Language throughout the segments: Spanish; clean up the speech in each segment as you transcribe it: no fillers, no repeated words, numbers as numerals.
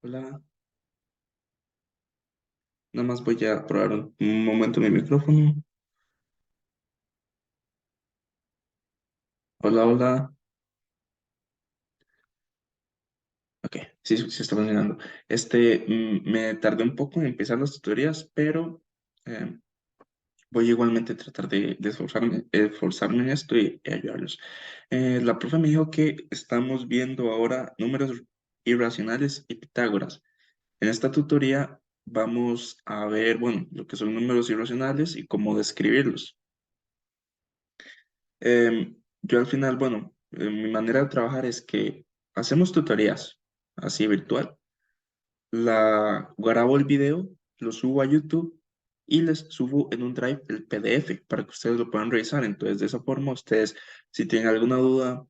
Hola, nada más voy a probar un momento mi micrófono. Hola, hola. Ok, sí, sí está funcionando. Me tardé un poco en empezar las tutorías, pero eh, voy igualmente a tratar de esforzarme en esto y ayudarlos. La profe me dijo que estamos viendo ahora números irracionales y Pitágoras. En esta tutoría vamos a ver, bueno, lo que son números irracionales y cómo describirlos. Yo al final, bueno, mi manera de trabajar es que hacemos tutorías así virtual. Grabo el video, lo subo a YouTube y les subo en un Drive el PDF para que ustedes lo puedan revisar. Entonces, de esa forma, ustedes, si tienen alguna duda,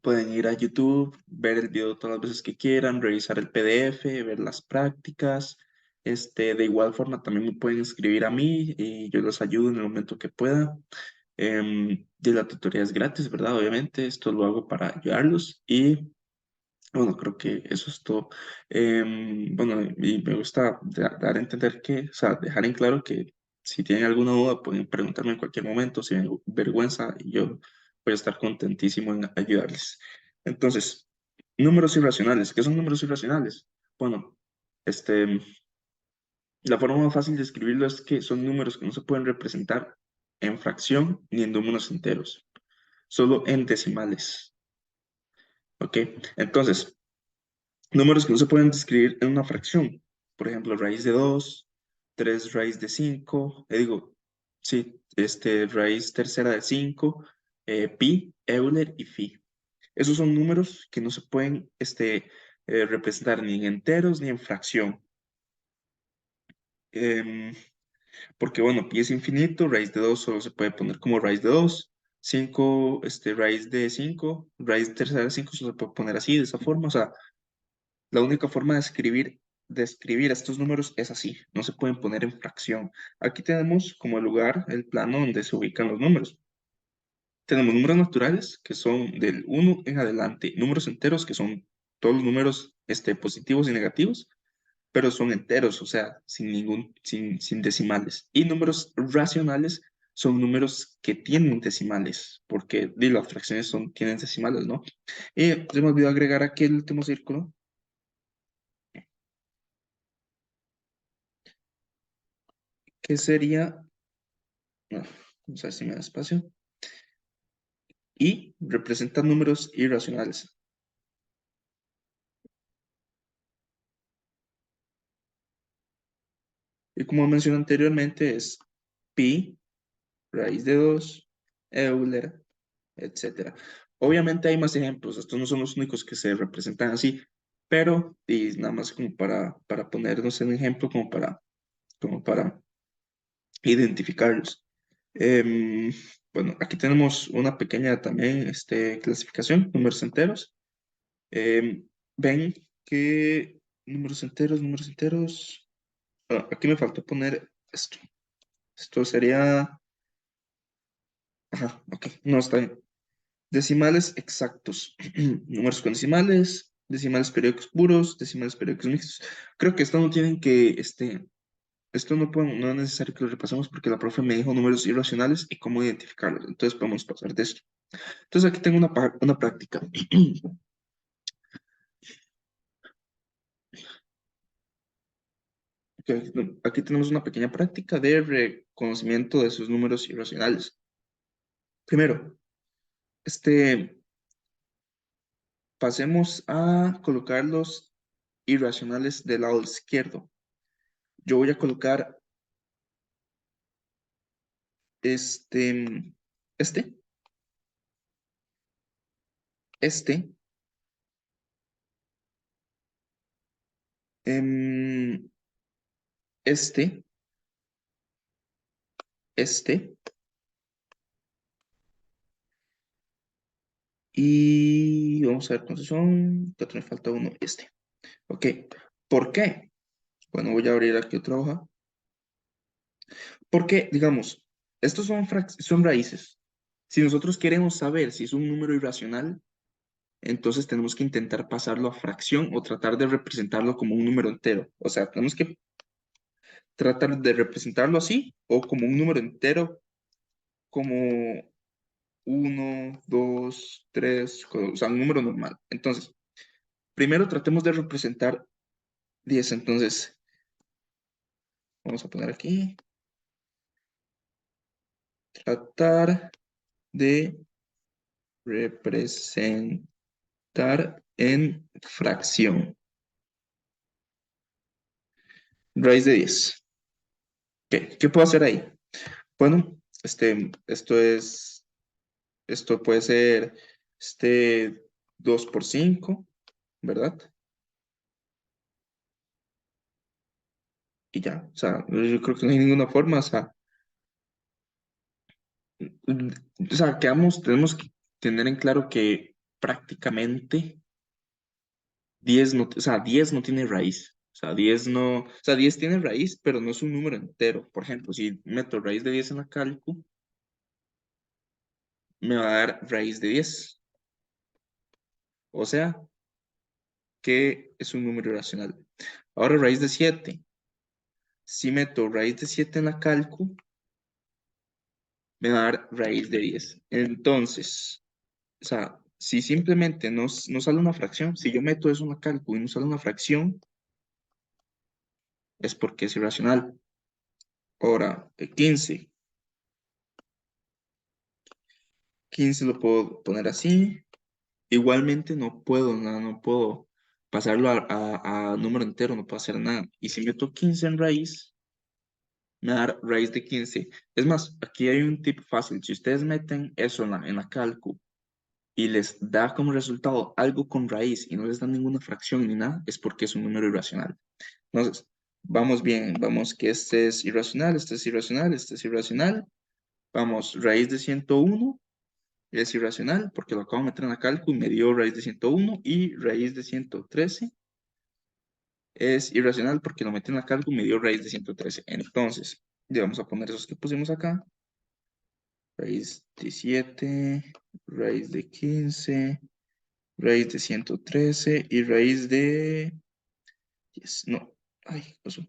pueden ir a YouTube, ver el video todas las veces que quieran, revisar el PDF, ver las prácticas. De igual forma, también me pueden escribir a mí y yo los ayudo en el momento que pueda. De la tutoría es gratis, ¿verdad? Obviamente, esto lo hago para ayudarlos y bueno, creo que eso es todo. Bueno, y me gusta dar a entender que, o sea, dejar en claro que si tienen alguna duda pueden preguntarme en cualquier momento, si tienen vergüenza, y yo voy a estar contentísimo en ayudarles. Entonces, números irracionales. ¿Qué son números irracionales? Bueno, este, la forma más fácil de escribirlo es que son números que no se pueden representar en fracción ni en números enteros, solo en decimales. ¿Ok? Entonces, números que no se pueden describir en una fracción. Por ejemplo, raíz de 2, 3 raíz de 5, sí, raíz tercera de 5, pi, Euler y phi. Esos son números que no se pueden representar ni en enteros ni en fracción. Em, Porque, bueno, pi es infinito, raíz de 2 solo se puede poner como raíz de 2, 5 raíz de 5, raíz tercera de 5 solo se puede poner así, de esa forma. O sea, la única forma de escribir estos números es así, no se pueden poner en fracción. Aquí tenemos como el lugar, el plano donde se ubican los números. Tenemos números naturales, que son del uno en adelante, números enteros, que son todos los números positivos y negativos, pero son enteros, o sea, sin decimales. Y números racionales son números que tienen decimales, porque las fracciones tienen decimales, ¿no? Y se me olvidó agregar aquí el último círculo, que sería, bueno, vamos a ver si me da espacio, y representa números irracionales. Y como mencioné anteriormente, es pi, raíz de 2, Euler, etcétera. Obviamente hay más ejemplos, estos no son los únicos que se representan así, pero y nada más como para ponernos en ejemplo, como para identificarlos. Em, bueno, aquí tenemos una pequeña también clasificación, números enteros. Ven que números enteros, aquí me faltó poner esto. Esto sería, ajá, ok, no está bien. Decimales exactos. Números con decimales, decimales periódicos puros, decimales periódicos mixtos. Creo que esto no tienen que, esto no es necesario que lo repasemos porque la profe me dijo números irracionales y cómo identificarlos. Entonces podemos pasar de esto. Entonces aquí tengo una práctica. Aquí tenemos una pequeña práctica de reconocimiento de esos números irracionales. Primero, pasemos a colocar los irracionales del lado izquierdo. Yo voy a colocar este, este, este, em, este, este, y vamos a ver cuántos son. Que otro me falta uno, este. Ok, ¿por qué? Bueno, voy a abrir aquí otra hoja. Porque, digamos, estos son raíces. Si nosotros queremos saber si es un número irracional, entonces tenemos que intentar pasarlo a fracción o tratar de representarlo como un número entero. O sea, tenemos que tratar de representarlo así o como un número entero, como uno, 2, 3, o sea, un número normal. Entonces, primero tratemos de representar 10. Entonces, vamos a poner aquí, tratar de representar en fracción. Raíz de 10. ¿Qué puedo hacer ahí? Bueno, esto puede ser, 2 por 5, ¿verdad? Y ya, o sea, yo creo que no hay ninguna forma, tenemos que tener en claro que prácticamente 10 no, o sea, 10 no tiene raíz. O sea, 10 no, o sea, 10 tiene raíz, pero no es un número entero. Por ejemplo, si meto raíz de 10 en la cálculo, me va a dar raíz de 10. O sea, que es un número irracional. Ahora raíz de 7. Si meto raíz de 7 en la cálculo, me va a dar raíz de 10. Entonces, o sea, si simplemente no sale una fracción, si yo meto eso en la cálculo y no sale una fracción, es porque es irracional. Ahora, 15. 15 lo puedo poner así. Igualmente no puedo pasarlo a número entero, no puedo hacer nada. Y si meto 15 en raíz, me va a dar raíz de 15. Es más, aquí hay un tip fácil. Si ustedes meten eso en la calcu y les da como resultado algo con raíz y no les da ninguna fracción ni nada, es porque es un número irracional. Entonces, vamos bien, vamos que este es irracional, este es irracional, este es irracional. Vamos, raíz de 101 es irracional porque lo acabo de meter en la cálculo y me dio raíz de 101 y raíz de 113 es irracional porque lo metí en la cálculo y me dio raíz de 113. Entonces, le vamos a poner esos que pusimos acá. Raíz de 7, raíz de 15, raíz de 113 y raíz de 10. No, ay, ¿qué pasó?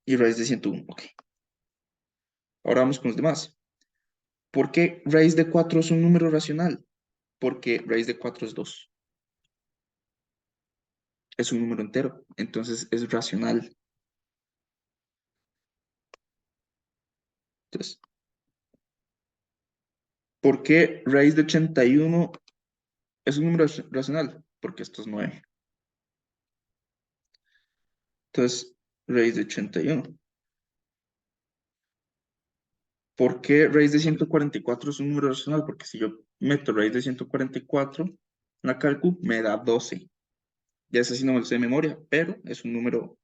Y raíz de 101, ok. Ahora vamos con los demás. ¿Por qué raíz de 4 es un número racional? Porque raíz de 4 es 2. Es un número entero, entonces es racional. Entonces, ¿por qué raíz de 81 es un número racional? Porque esto es 9. Entonces, raíz de 81. ¿Por qué raíz de 144 es un número racional? Porque si yo meto raíz de 144 en la cálculo, me da 12. Ya ese sí no me lo sé de memoria, pero es un número, o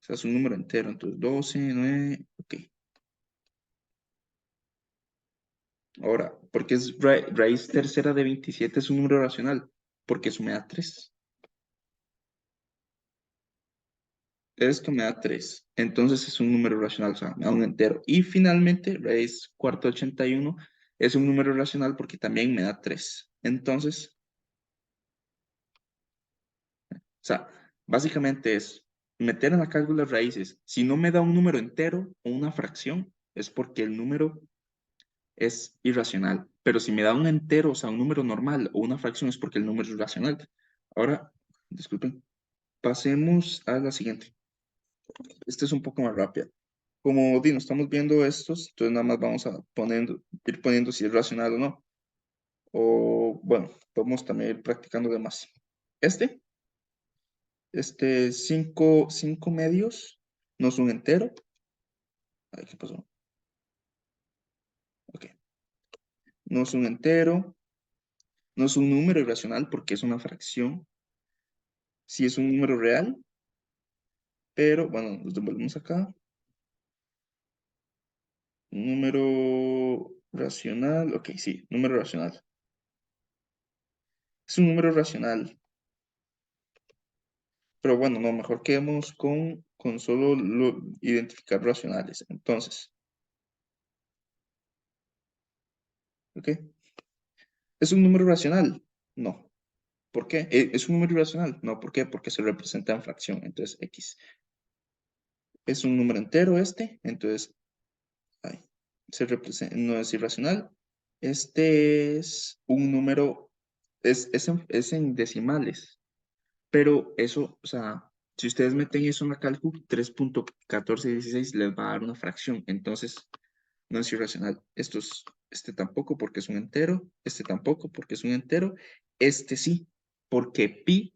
sea, es un número entero. Entonces, 12, 9, ok. Ahora, ¿por qué es raíz tercera de 27 es un número racional? Porque eso me da 3. Esto me da 3. Entonces es un número racional, o sea, me da un entero. Y finalmente, raíz cuarta de 81 es un número racional porque también me da 3. Entonces, o sea, básicamente es meter en la cálculo las raíces. Si no me da un número entero o una fracción, es porque el número es irracional. Pero si me da un entero, o sea, un número normal o una fracción, es porque el número es racional. Ahora, disculpen, pasemos a la siguiente. Este es un poco más rápido. Como no estamos viendo estos, entonces nada más vamos a ir poniendo si es racional o no. O bueno, podemos también ir practicando de más. Este, 5 medios, no es un entero. Ay, ¿qué pasó? Ok. No es un entero, no es un número irracional porque es una fracción. Sí es un número real, pero bueno, nos devolvemos acá. Número racional, ok, sí, número racional. Es un número racional. Pero bueno, no, mejor quedemos con solo identificar racionales. Entonces, ¿ok? ¿Es un número racional? No. ¿Por qué? ¿Es un número irracional? No, ¿por qué? Porque se representa en fracción, entonces X. ¿Es un número entero este? Entonces, ay, no es irracional. Este es un número, es en decimales, pero eso, o sea, si ustedes meten eso en la cálculo, 3.1416 les va a dar una fracción, entonces no es irracional. Este tampoco porque es un entero, este tampoco porque es un entero, este sí, porque pi,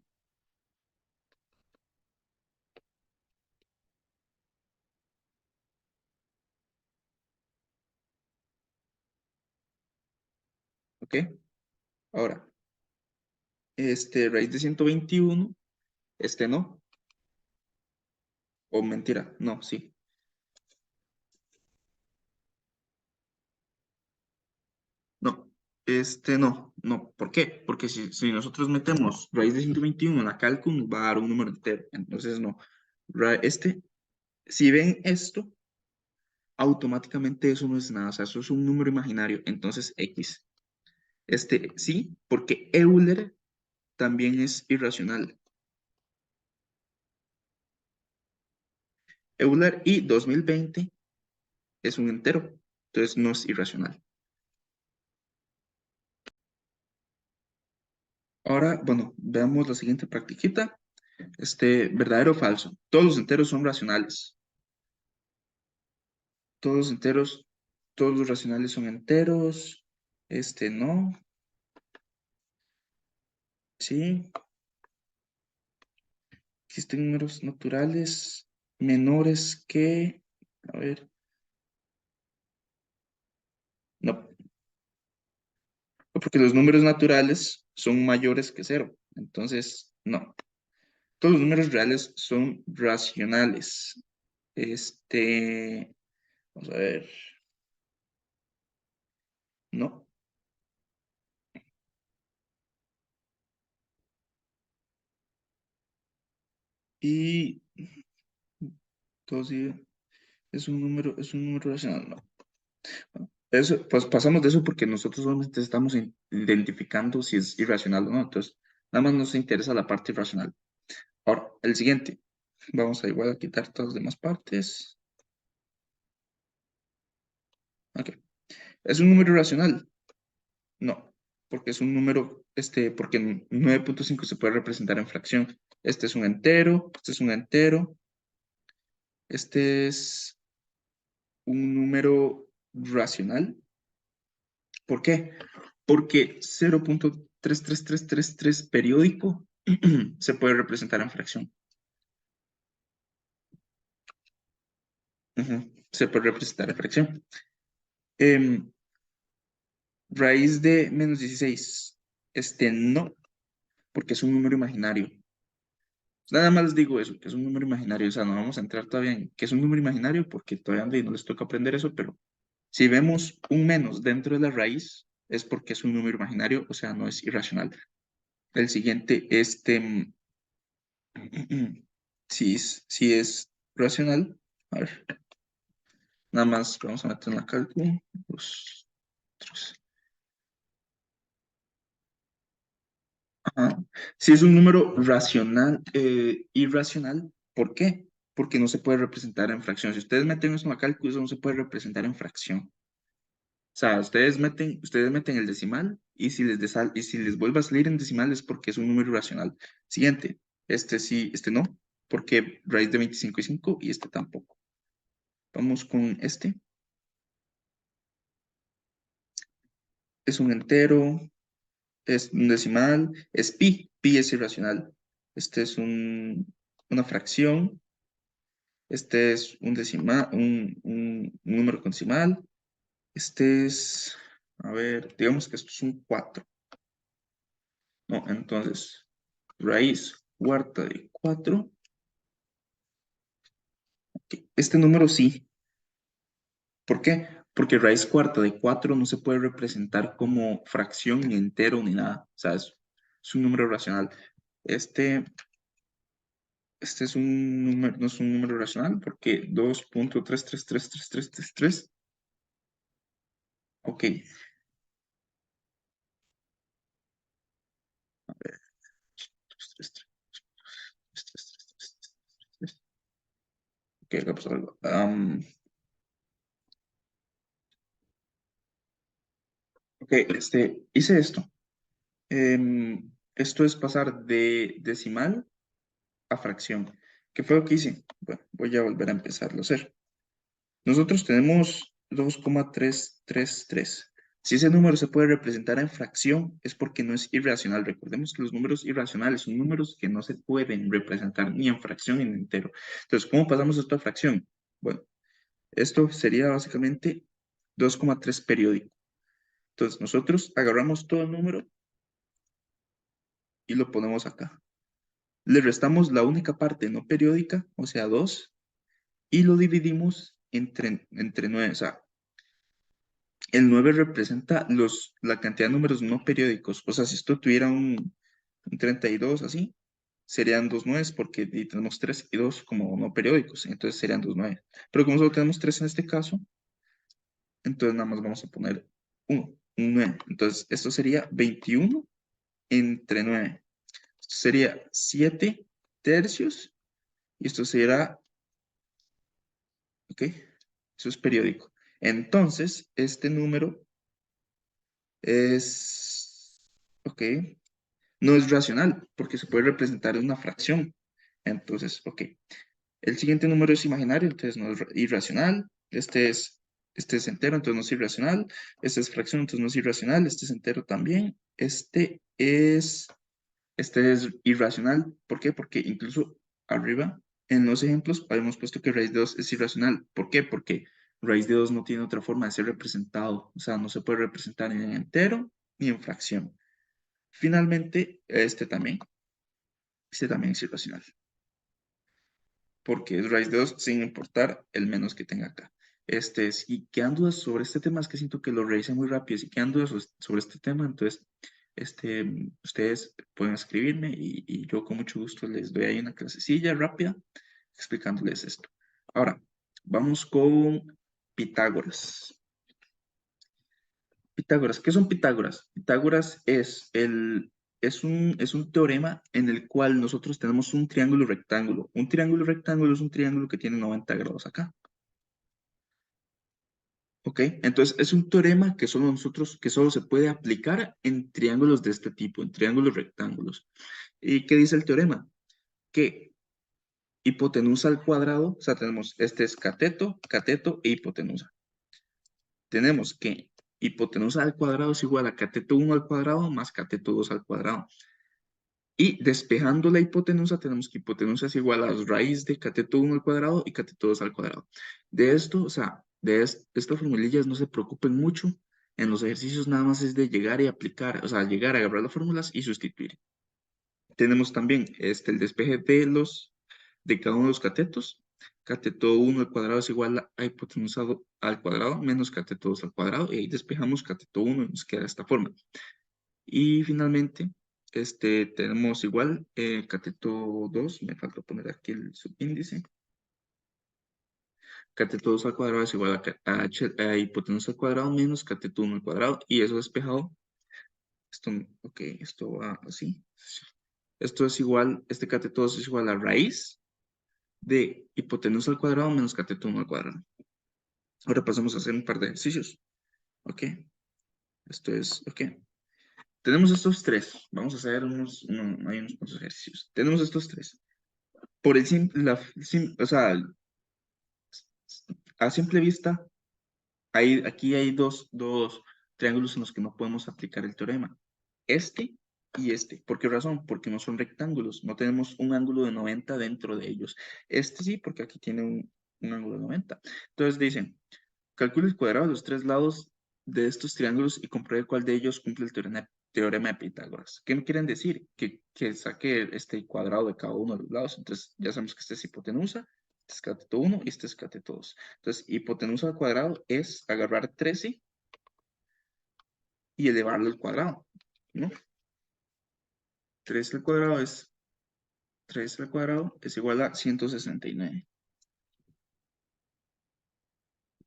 ¿ok? Ahora, raíz de 121, no, o mentira, no, sí. No, no. ¿Por qué? Porque si nosotros metemos raíz de 121 en la cálculo, nos va a dar un número entero. Entonces, no. Si ven esto, automáticamente eso no es nada. O sea, eso es un número imaginario. Entonces, X. Sí, porque Euler también es irracional. Euler y 2020 es un entero. Entonces, no es irracional. Ahora, bueno, veamos la siguiente practiquita. ¿Verdadero o falso? Todos los enteros son racionales. Todos enteros, todos los racionales son enteros. No. Sí. Existen números naturales menores que. A ver. No, porque los números naturales son mayores que cero. Entonces, no. Todos los números reales son racionales. Este. Vamos a ver. No. Y. Todos sí, es un número racional. No. Eso, pues pasamos de eso porque nosotros solamente estamos identificando si es irracional o no. Entonces, nada más nos interesa la parte irracional. Ahora, el siguiente. Vamos a igual a quitar todas las demás partes. Ok. ¿Es un número irracional? No, porque es un número, porque 9.5 se puede representar en fracción. Este es un entero, este es un entero, este es un número racional. ¿Por qué? Porque 0.33333 periódico se puede representar en fracción. Ujú, se puede representar en fracción. Em, Raíz de -16. No, porque es un número imaginario. Nada más les digo eso, que es un número imaginario. O sea, no vamos a entrar todavía en que es un número imaginario porque todavía no les toca aprender eso, pero si vemos un menos dentro de la raíz, es porque es un número imaginario, o sea, no es irracional. El siguiente, si es racional, a ver, nada más vamos a meter en la cálculo. Dos, tres. Ajá. Si es un número racional, irracional, ¿por qué? Porque no se puede representar en fracción. Si ustedes meten eso en la cálculo, eso no se puede representar en fracción. O sea, ustedes meten el decimal y si les vuelve a salir en decimal es porque es un número irracional. Siguiente, sí, no, porque raíz de 25 y 5 y este tampoco. Vamos con este. Es un entero, es un decimal, es pi. Pi es irracional. Este es una fracción. Este es un decimal, un número con decimal. A ver, digamos que esto es un 4. No, entonces, raíz cuarta de 4. Este número sí. ¿Por qué? Porque raíz cuarta de 4 no se puede representar como fracción, ni entero, ni nada. O sea, es un número racional. Este, este no es un número racional porque 2.333333. Ok, Ok, hagamos algo. Ok, hice esto. Esto es pasar de decimal a fracción. ¿Qué fue lo que hice? Bueno, voy a volver a empezarlo a hacer. Nosotros tenemos 2,333. Si ese número se puede representar en fracción, es porque no es irracional. Recordemos que los números irracionales son números que no se pueden representar ni en fracción ni en entero. Entonces, ¿cómo pasamos esto a fracción? Bueno, esto sería básicamente 2,3 periódico. Entonces, nosotros agarramos todo el número y lo ponemos acá. Le restamos la única parte no periódica, o sea, 2, y lo dividimos entre 9. O sea, el 9 representa la cantidad de números no periódicos. O sea, si esto tuviera un 32 así, serían dos nueves porque tenemos 3 y 2 como no periódicos, entonces serían dos nueve. Pero como solo tenemos 3 en este caso, entonces nada más vamos a poner un 9. Entonces esto sería 21 entre 9. Esto sería 7 tercios y esto será, ¿ok? Eso es periódico. Entonces, este número es, ¿ok? No es racional, porque se puede representar en una fracción. Entonces, ok. El siguiente número es imaginario, entonces no es irracional. Este es entero, entonces no es irracional. Este es fracción, entonces no es irracional. Este es entero también. Este es irracional. ¿Por qué? Porque incluso arriba, en los ejemplos, habíamos puesto que raíz de 2 es irracional. ¿Por qué? Porque raíz de 2 no tiene otra forma de ser representado. O sea, no se puede representar ni en entero ni en fracción. Finalmente, este también es irracional, porque es raíz de 2 sin importar el menos que tenga acá. Si quedan dudas sobre este tema, es que siento que lo revisé muy rápido. Si quedan dudas sobre este tema, entonces ustedes pueden escribirme y yo con mucho gusto les doy ahí una clasecilla rápida explicándoles esto. Ahora, vamos con Pitágoras. Pitágoras, ¿qué son Pitágoras? Pitágoras es un teorema en el cual nosotros tenemos un triángulo rectángulo. Un triángulo rectángulo es un triángulo que tiene 90 grados acá. ¿Ok? Entonces es un teorema que solo se puede aplicar en triángulos de este tipo, en triángulos rectángulos. ¿Y qué dice el teorema? Que hipotenusa al cuadrado, o sea, tenemos este es cateto, cateto e hipotenusa. Tenemos que hipotenusa al cuadrado es igual a cateto 1 al cuadrado más cateto 2 al cuadrado. Y despejando la hipotenusa, tenemos que hipotenusa es igual a raíz de cateto 1 al cuadrado y cateto 2 al cuadrado. De esto, o sea, estas formulillas no se preocupen mucho. En los ejercicios nada más es de llegar y aplicar, o sea, llegar a agarrar las fórmulas y sustituir. Tenemos también el despeje de cada uno de los catetos. Cateto 1 al cuadrado es igual a hipotenusa al cuadrado menos cateto 2 al cuadrado. Y ahí despejamos cateto 1 y nos queda de esta forma. Y finalmente, tenemos igual cateto 2, me falta poner aquí el subíndice. Cateto 2 al cuadrado es igual a hipotenusa al cuadrado menos cateto 1 al cuadrado. Y eso despejado, ok, esto va así. Esto es igual, este cateto 2 es igual a raíz de hipotenusa al cuadrado menos cateto 1 al cuadrado. Ahora pasamos a hacer un par de ejercicios. Ok, ok. Tenemos estos tres. Vamos a hacer hay unos cuantos ejercicios. Tenemos estos tres. Por el simple, o sea, a simple vista, aquí hay dos triángulos en los que no podemos aplicar el teorema. Este y este. ¿Por qué razón? Porque no son rectángulos, no tenemos un ángulo de 90 dentro de ellos. Este sí, porque aquí tiene un ángulo de 90. Entonces dicen, calcule el cuadrado de los tres lados de estos triángulos y compruebe cuál de ellos cumple el teorema de Pitágoras. ¿Qué me quieren decir? Que saque este cuadrado de cada uno de los lados. Entonces ya sabemos que este es hipotenusa, este es cateto 1 y este es cateto 2. Entonces hipotenusa al cuadrado es agarrar 13 y elevarlo al cuadrado, ¿no? 13 al cuadrado es igual a 169.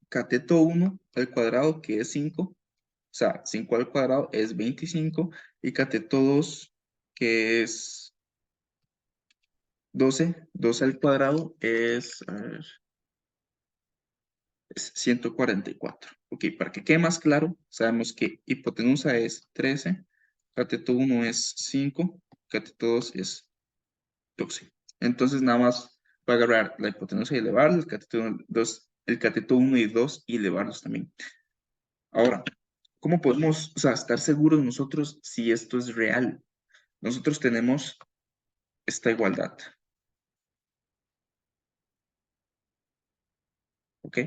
Cateto 1 al cuadrado, que es 5, o sea, 5 al cuadrado es 25, y cateto 2, que es 12 al cuadrado es, a ver, es 144. Ok, para que quede más claro, sabemos que hipotenusa es 13, cateto 1 es 5, cateto 2 es 12. Entonces nada más va a agarrar la hipotenusa y elevarla, el cateto 1 y 2 y elevarlos también. Ahora, ¿cómo podemos, o sea, estar seguros nosotros si esto es real? Nosotros tenemos esta igualdad, ¿ok?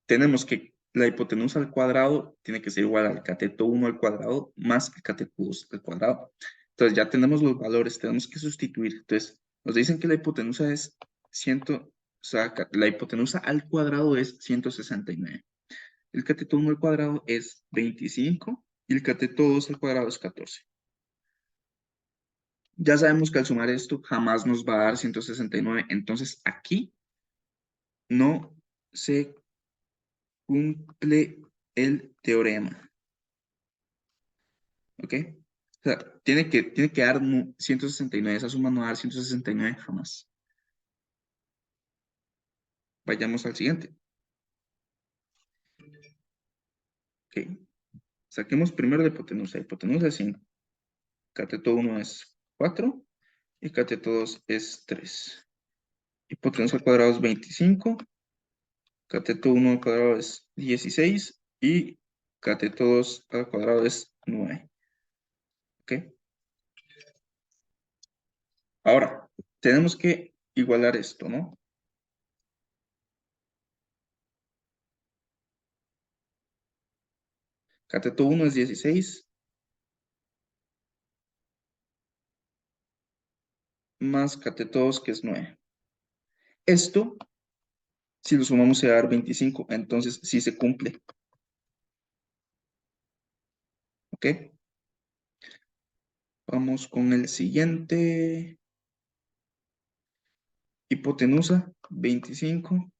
Tenemos que la hipotenusa al cuadrado tiene que ser igual al cateto 1 al cuadrado más el cateto 2 al cuadrado. Entonces ya tenemos los valores, tenemos que sustituir. Entonces nos dicen que la hipotenusa es 100, o sea, la hipotenusa al cuadrado es 169. El cateto 1 al cuadrado es 25 y el cateto 2 al cuadrado es 14. Ya sabemos que al sumar esto jamás nos va a dar 169. Entonces aquí no se cumple el teorema. ¿Ok? O sea, tiene que dar 169. Esa suma no va a dar 169 jamás. Vayamos al siguiente. ¿Ok? Saquemos primero la hipotenusa. Hipotenusa es 5. Cateto 1 es 4 y cateto 2 es 3. Hipotenusa al cuadrado es 25. Cateto 1 al cuadrado es 16 y cateto 2 al cuadrado es 9. ¿Ok? Ahora, tenemos que igualar esto, ¿no? Cateto 1 es 16 más cateto 2 que es 9. Esto, si lo sumamos, se va a dar 25, entonces sí se cumple. ¿Ok? Vamos con el siguiente. Hipotenusa, 25.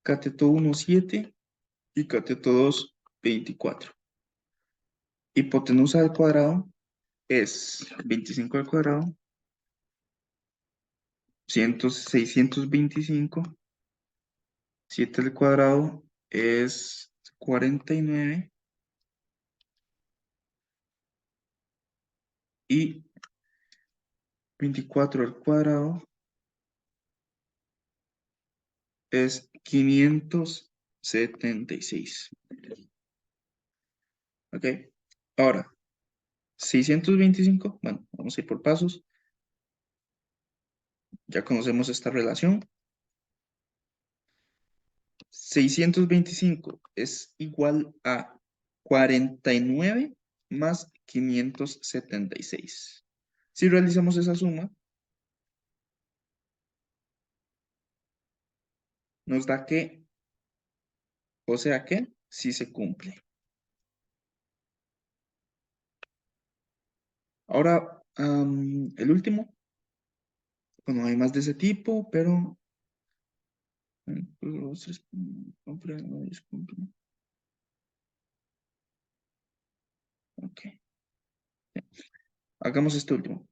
Cateto 1, 7. Y cateto 2, 24. Hipotenusa al cuadrado es 25 al cuadrado, 625. 7 al cuadrado es 49. Y 24 al cuadrado es 576. ¿Ok? Ahora, 625, bueno, vamos a ir por pasos. Ya conocemos esta relación. 625 es igual a 49 más 576. Si realizamos esa suma, nos da que, o sea que, sí se cumple. Ahora, el último, bueno, hay más de ese tipo, pero los tres, cumple, no descumple. Ok, hagamos este último.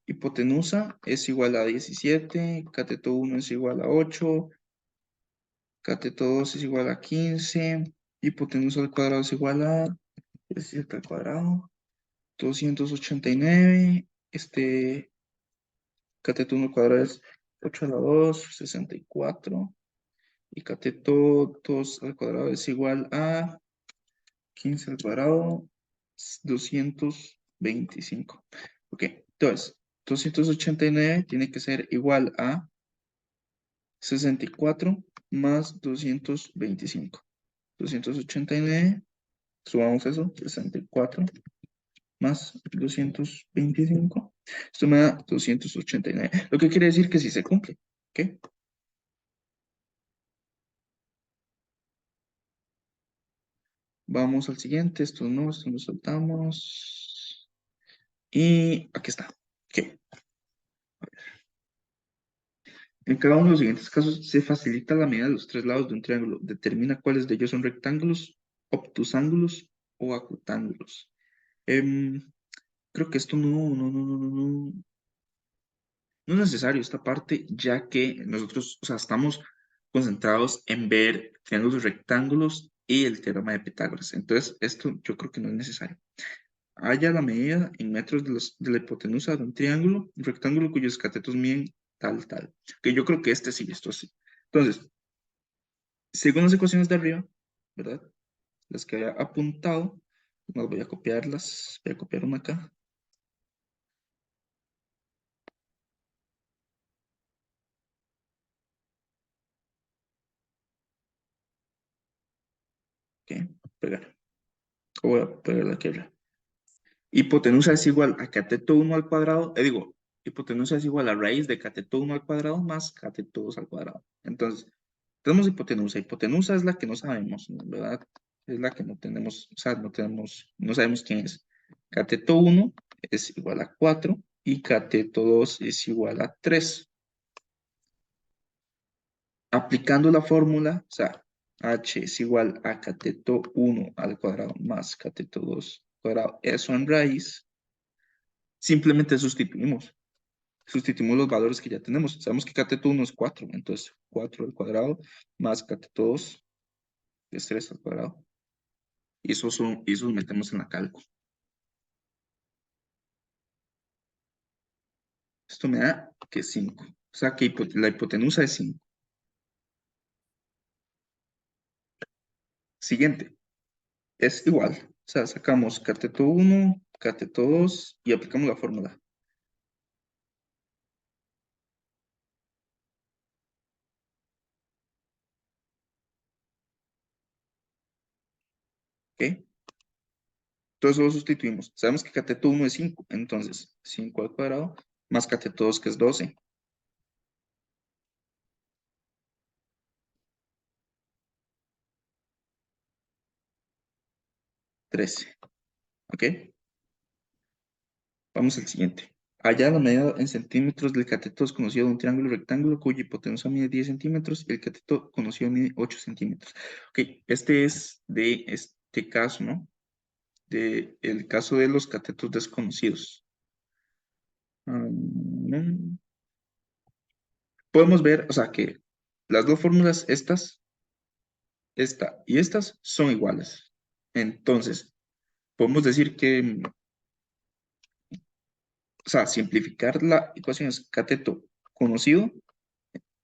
Hipotenusa es igual a 17, cateto 1 es igual a 8, cateto 2 es igual a 15, hipotenusa al cuadrado es igual a 17 al cuadrado, 289, cateto 1 al cuadrado es 8 a la 2, 64, y cateto 2 al cuadrado es igual a 15 al cuadrado, 225. Ok, entonces, 289 tiene que ser igual a 64 más 225. 289, sumamos eso, 64 más 225. Esto me da 289. Lo que quiere decir que sí se cumple. ¿Ok? Vamos al siguiente. Esto lo soltamos. Y aquí está. Ok. En cada uno de los siguientes casos se facilita la medida de los tres lados de un triángulo. Determina cuáles de ellos son rectángulos, obtusángulos o acutángulos. Em, Creo que esto no. No es necesario esta parte, ya que nosotros, o sea, estamos concentrados en ver triángulos rectángulos y el teorema de Pitágoras. Entonces, esto yo creo que no es necesario. Halla la medida en metros de la hipotenusa de un rectángulo cuyos catetos miden tal, tal. Que yo creo que este sí, esto sí. Entonces, según las ecuaciones de arriba, ¿verdad? Las que había apuntado, las voy a copiarlas. Voy a copiar una acá. Ok, pegar. O voy a pegar la que arriba. Hipotenusa es igual a cateto uno al cuadrado. Digo, hipotenusa es igual a raíz de cateto uno al cuadrado más cateto 2 al cuadrado. Entonces, tenemos hipotenusa. Hipotenusa es la que no sabemos, ¿verdad? Es la que no tenemos, o sea, no sabemos quién es. Cateto uno es igual a 4 y cateto 2 es igual a 3. Aplicando la fórmula, o sea, h es igual a cateto uno al cuadrado más cateto 2 al cuadrado, eso en raíz, simplemente sustituimos los valores que ya tenemos. Sabemos que cateto uno es 4, entonces 4 al cuadrado más cateto 2 es 3 al cuadrado. Y esos metemos en la cálculo. Esto me da que 5. O sea que la hipotenusa es 5. Siguiente, es igual. O sea, sacamos cateto uno, cateto 2 y aplicamos la fórmula. ¿Ok? Todo eso lo sustituimos. Sabemos que cateto uno es 5, entonces 5 al cuadrado más cateto 2 que es 12, 13. ¿Ok? Vamos al siguiente. Halla la medida en centímetros del cateto desconocido de un triángulo rectángulo cuya hipotenusa mide 10 centímetros y el cateto conocido mide 8 centímetros. Ok, este es de este caso, ¿no? De el caso de los catetos desconocidos. Mm, Podemos ver, o sea, que las dos fórmulas, esta y estas, son iguales. Entonces, podemos decir que, o sea, simplificar la ecuación es cateto conocido,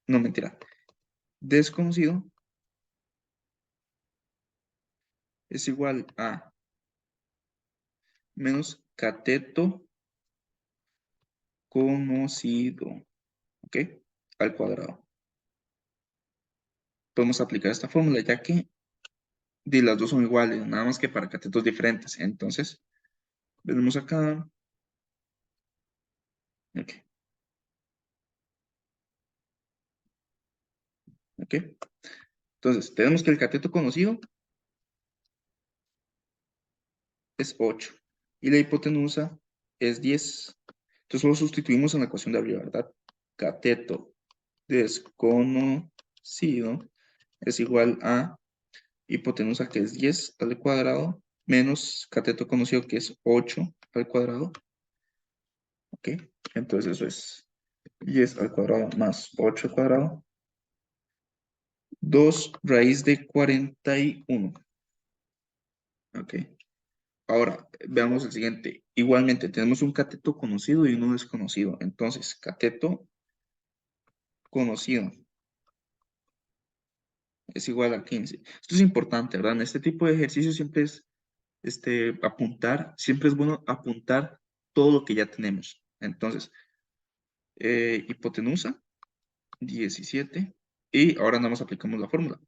no mentira, desconocido es igual a menos cateto conocido, ¿ok? Al cuadrado. Podemos aplicar esta fórmula ya que de las dos son iguales, nada más que para catetos diferentes. Entonces, venimos acá, ok, ok. Entonces, tenemos que el cateto conocido es 8 y la hipotenusa es 10. Entonces, lo sustituimos en la ecuación de arriba, ¿verdad? Cateto desconocido es igual a hipotenusa que es 10 al cuadrado menos cateto conocido que es 8 al cuadrado. ¿Ok? Entonces eso es 10 al cuadrado más 8 al cuadrado. 2 raíz de 41. ¿Ok? Ahora, veamos el siguiente. Igualmente, tenemos un cateto conocido y uno desconocido. Entonces, cateto conocido es igual a 15. Esto es importante, ¿verdad? En este tipo de ejercicios siempre es apuntar, siempre es bueno apuntar todo lo que ya tenemos. Entonces, hipotenusa, 17. Y ahora nada más aplicamos la fórmula.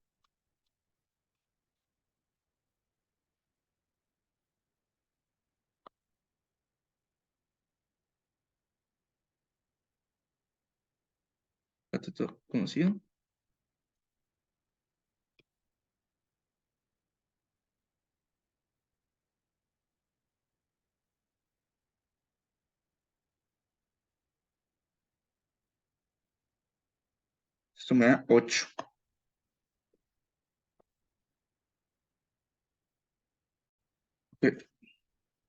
Cateto conocido. Esto me da 8.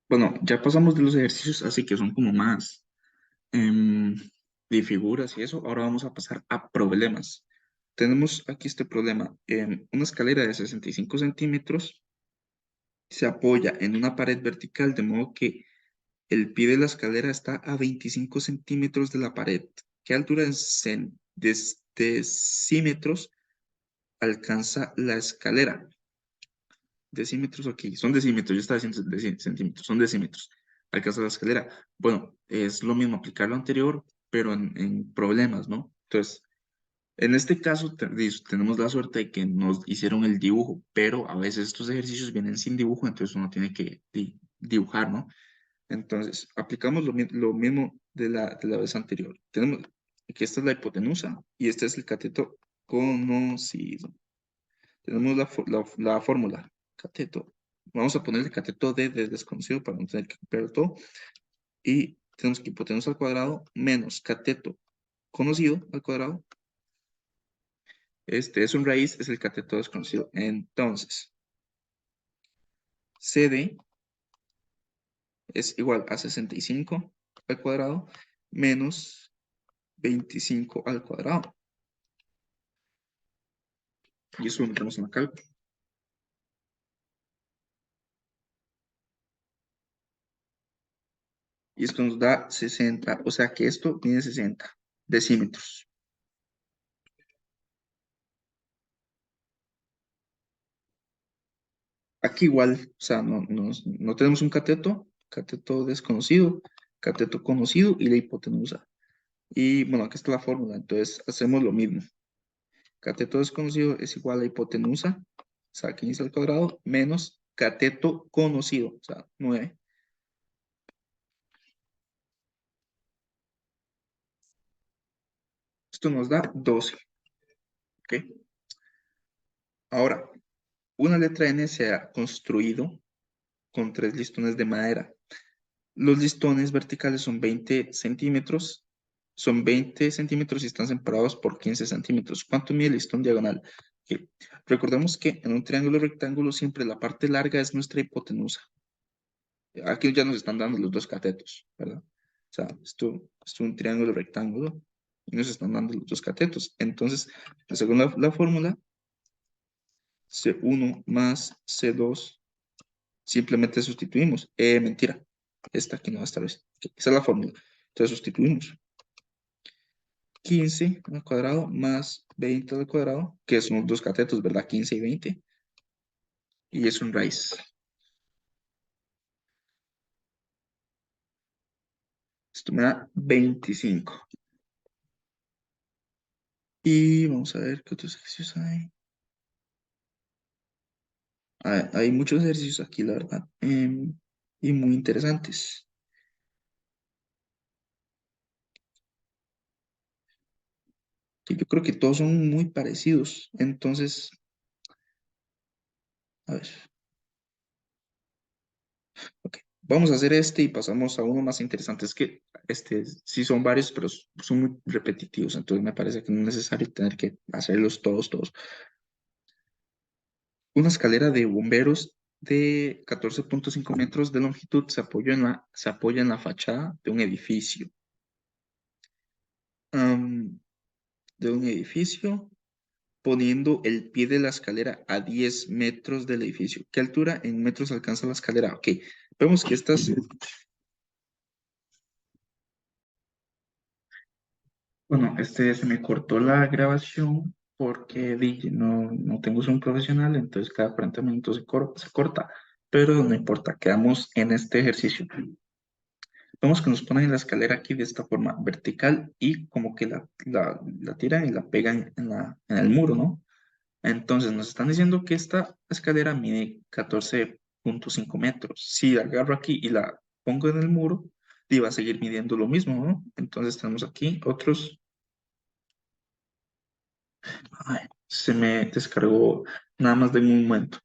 Bueno, ya pasamos de los ejercicios, así que son como más. em, y figuras y eso. Ahora vamos a pasar a problemas. Tenemos aquí este problema. Una escalera de 65 centímetros se apoya en una pared vertical de modo que el pie de la escalera está a 25 centímetros de la pared. ¿Qué altura de decímetros alcanza la escalera? Decímetros, ok, son decímetros, yo estaba diciendo centímetros, son decímetros. Alcanza la escalera. Bueno, es lo mismo aplicar lo anterior, pero en problemas, ¿no? Entonces, en este caso tenemos la suerte de que nos hicieron el dibujo, pero a veces estos ejercicios vienen sin dibujo, entonces uno tiene que dibujar, ¿no? Entonces, aplicamos lo mismo de la vez anterior. Tenemos que esta es la hipotenusa y este es el cateto conocido. Tenemos la fórmula, cateto. Vamos a ponerle cateto de desconocido para no tener que copiar todo. Y tenemos que hipotenusa al cuadrado menos cateto conocido al cuadrado. Este es un raíz, es el cateto desconocido. Entonces, CD es igual a 65 al cuadrado menos 25 al cuadrado. Y eso lo metemos en la calculadora. Y esto nos da 60, o sea que esto tiene 60 decímetros. Aquí igual, o sea, no tenemos un cateto, cateto desconocido, cateto conocido y la hipotenusa. Y bueno, aquí está la fórmula, entonces hacemos lo mismo. Cateto desconocido es igual a hipotenusa, o sea, 15 al cuadrado, menos cateto conocido, o sea, 9. Esto nos da 12, ¿ok? Ahora, una letra N se ha construido con 3 listones de madera. Los listones verticales son 20 centímetros, son 20 centímetros y están separados por 15 centímetros. ¿Cuánto mide el listón diagonal? Ok. Recordemos que en un triángulo rectángulo siempre la parte larga es nuestra hipotenusa. Aquí ya nos están dando los dos catetos, ¿verdad? O sea, esto es un triángulo rectángulo y nos están dando los dos catetos. Entonces, según la fórmula, C1 más C2, simplemente sustituimos. Mentira, esta aquí no va a estar. Esa es la fórmula. Entonces sustituimos. 15 al cuadrado más 20 al cuadrado, que son dos catetos, ¿verdad? 15 y 20. Y es un raíz. Esto me da 25. Y vamos a ver qué otros ejercicios hay. Hay muchos ejercicios aquí, la verdad. Y muy interesantes. Que yo creo que todos son muy parecidos. Entonces, a ver. Ok. Vamos a hacer este y pasamos a uno más interesante. Es que sí son varios, pero son muy repetitivos. Entonces me parece que no es necesario tener que hacerlos todos. Una escalera de bomberos de 14,5 metros de longitud se apoya en la fachada de un edificio. Am, de un edificio, poniendo el pie de la escalera a 10 metros del edificio. ¿Qué altura en metros alcanza la escalera? Ok, vemos que estas. Bueno, se me cortó la grabación porque no tengo un profesional, entonces cada 40 minutos se corta, pero no importa, quedamos en este ejercicio. Vemos que nos ponen la escalera aquí de esta forma vertical y como que la tiran y la pegan en el muro, ¿no? Entonces nos están diciendo que esta escalera mide 14,5 metros. Si agarro aquí y la pongo en el muro, y va a seguir midiendo lo mismo, ¿no? Entonces tenemos aquí otros. Ay, se me descargó nada más de un momento.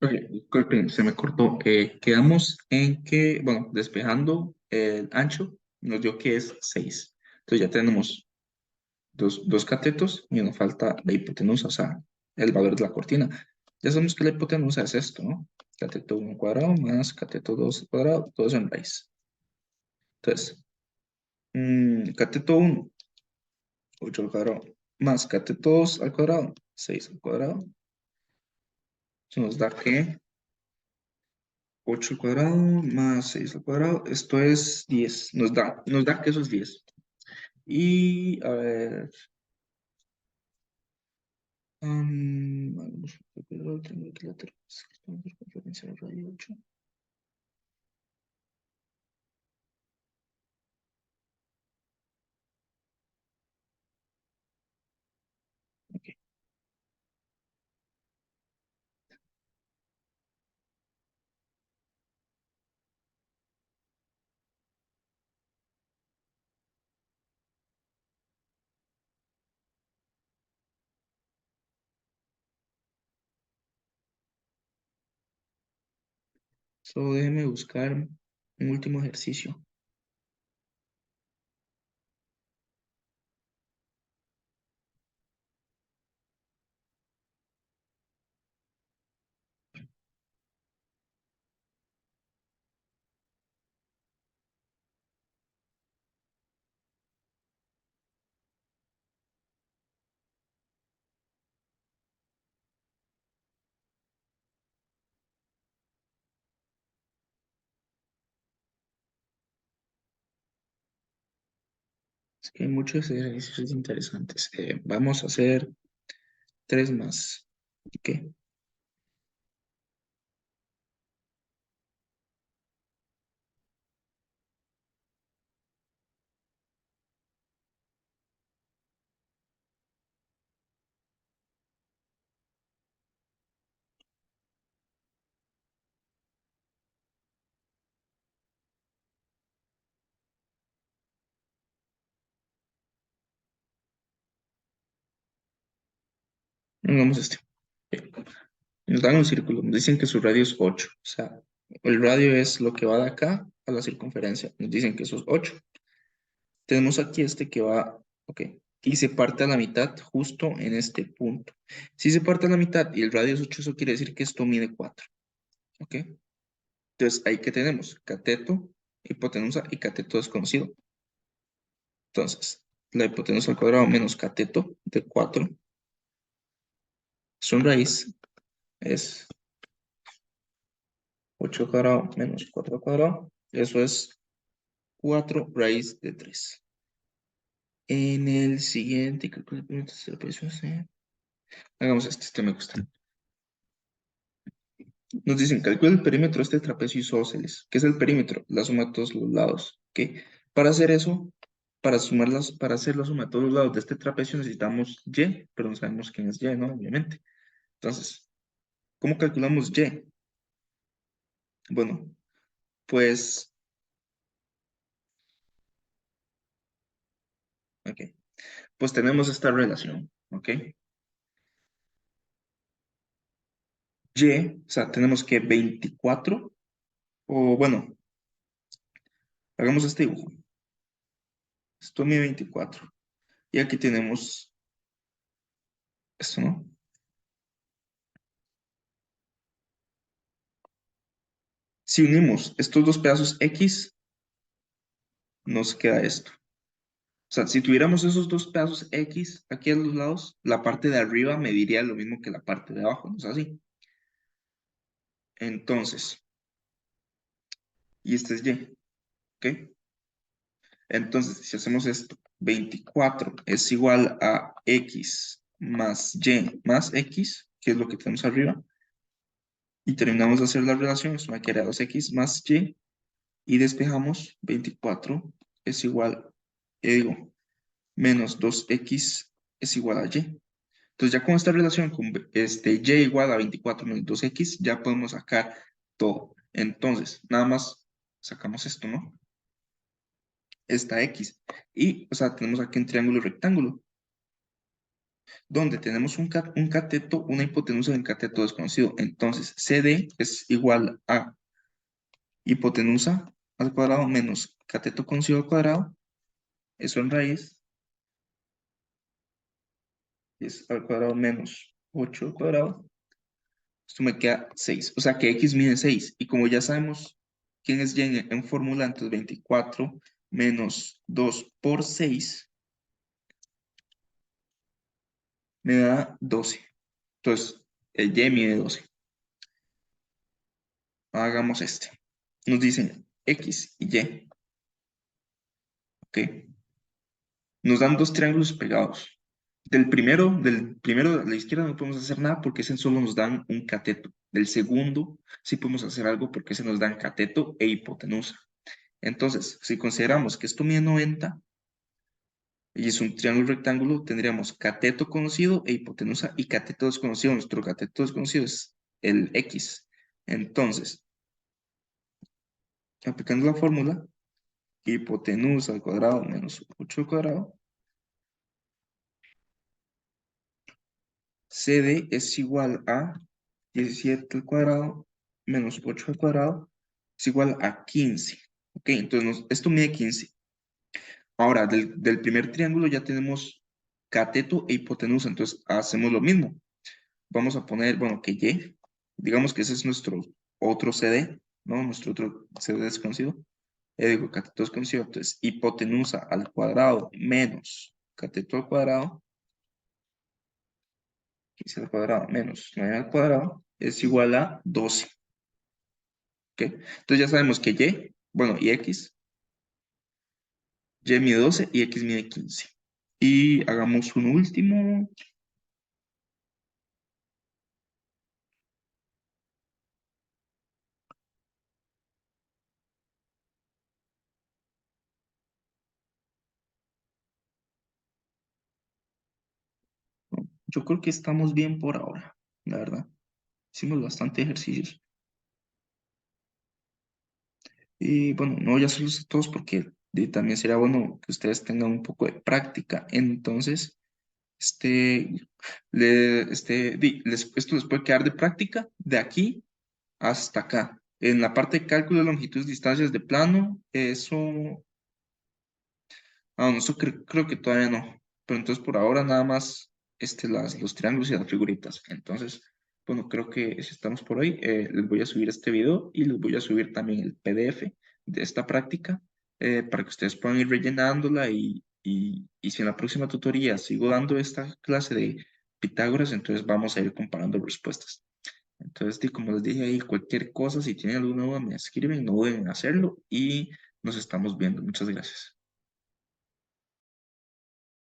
Ok, disculpen, se me cortó. Quedamos en que, bueno, despejando el ancho, nos dio que es 6. Entonces ya tenemos dos catetos y nos falta la hipotenusa, o sea, el valor de la cortina. Ya sabemos que la hipotenusa es esto, ¿no? Cateto 1 cuadrado más cateto 2 cuadrado, todo eso en raíz. Entonces, cateto 1, 8 al cuadrado, más cateto 2 al cuadrado, 6 al cuadrado. Eso nos da que 8 al cuadrado más 6 al cuadrado, esto es 10. Nos da que eso es 10. Y, a ver, vamos, triángulo equilátero, circunferencia de radio 8. Ok. Solo déjeme buscar un último ejercicio. Es que hay muchos ejercicios interesantes. Vamos a hacer tres más. Ok. Vamos a este. Ok. Nos dan un círculo. Nos dicen que su radio es 8. O sea, el radio es lo que va de acá a la circunferencia. Nos dicen que eso es 8. Tenemos aquí este que va, ok, y se parte a la mitad justo en este punto. Si se parte a la mitad y el radio es 8, eso quiere decir que esto mide 4, ok. Entonces, ahí que tenemos cateto, hipotenusa y cateto desconocido. Entonces, la hipotenusa al cuadrado menos cateto de 4, su raíz es 8 al cuadrado menos 4 al cuadrado. Eso es 4 raíz de 3. En el siguiente, hagamos este me gusta. Nos dicen, calcula el perímetro de este trapecio isósceles. ¿Qué es el perímetro? La suma de todos los lados. ¿Ok? Para hacer eso, para hacer la suma de todos los lados de este trapecio necesitamos y, pero no sabemos quién es y, ¿no? Obviamente. Entonces, ¿cómo calculamos y? Bueno, pues, ok. Pues tenemos esta relación, ¿ok? Y, o sea, tenemos que 24, o bueno, hagamos este dibujo. Esto mide 24. Y aquí tenemos esto, ¿no? Si unimos estos dos pedazos X, nos queda esto. O sea, si tuviéramos esos dos pedazos X aquí a los lados, la parte de arriba mediría lo mismo que la parte de abajo, ¿no es así? Entonces, y este es Y, ¿ok? Entonces, si hacemos esto, 24 es igual a X más Y más X, que es lo que tenemos arriba, y terminamos de hacer la relación, esto me queda 2X más y despejamos 24 es igual, digo, menos 2X es igual a Y. Entonces ya con esta relación, con y igual a 24 menos 2X, ya podemos sacar todo. Entonces, nada más sacamos esto, ¿no? Esta X. Y, o sea, tenemos aquí un triángulo rectángulo. donde tenemos un cateto, una hipotenusa y un cateto desconocido. Entonces, CD es igual a hipotenusa al cuadrado menos cateto conocido al cuadrado, eso en raíz, es al cuadrado menos 8 al cuadrado. Esto me queda 6. O sea que x mide 6. Y como ya sabemos quién es y en fórmula, entonces 24 menos 2 por 6 me da 12. Entonces, el y mide 12. Hagamos este. Nos dicen x y y. ¿Ok? Nos dan dos triángulos pegados. Del primero a la izquierda no podemos hacer nada porque ese solo nos dan un cateto. Del segundo sí podemos hacer algo porque ese nos dan cateto e hipotenusa. Entonces, si consideramos que esto mide 90 y es un triángulo rectángulo, tendríamos cateto conocido e hipotenusa y cateto desconocido. Nuestro cateto desconocido es el x. Entonces, aplicando la fórmula, hipotenusa al cuadrado menos 8 al cuadrado, CD es igual a 17 al cuadrado menos 8 al cuadrado es igual a 15. Ok, entonces esto mide 15. Ahora, del primer triángulo ya tenemos cateto e hipotenusa, entonces hacemos lo mismo. Vamos a poner, bueno, que Y, digamos que ese es nuestro otro CD, ¿no? Nuestro otro CD desconocido. Digo, cateto desconocido, entonces hipotenusa al cuadrado menos cateto al cuadrado, 15 al cuadrado menos 9 al cuadrado, es igual a 12. ¿Ok? Entonces ya sabemos que Y, bueno, y X, Y mide 12 y X mide 15. Y hagamos un último. Yo creo que estamos bien por ahora, la verdad. Hicimos bastante ejercicios. Y bueno, no voy a hacerlos todos porque también sería bueno que ustedes tengan un poco de práctica. Entonces, esto les puede quedar de práctica de aquí hasta acá. En la parte de cálculo de longitudes, distancias de plano, eso, no, eso creo que todavía no. Pero entonces por ahora nada más los triángulos y las figuritas. Entonces, bueno, creo que eso estamos por hoy. Les voy a subir este video y les voy a subir también el PDF de esta práctica para que ustedes puedan ir rellenándola y si en la próxima tutoría sigo dando esta clase de Pitágoras, entonces vamos a ir comparando respuestas. Entonces, como les dije ahí, cualquier cosa, si tienen alguna duda, me escriben, no duden en hacerlo y nos estamos viendo. Muchas gracias.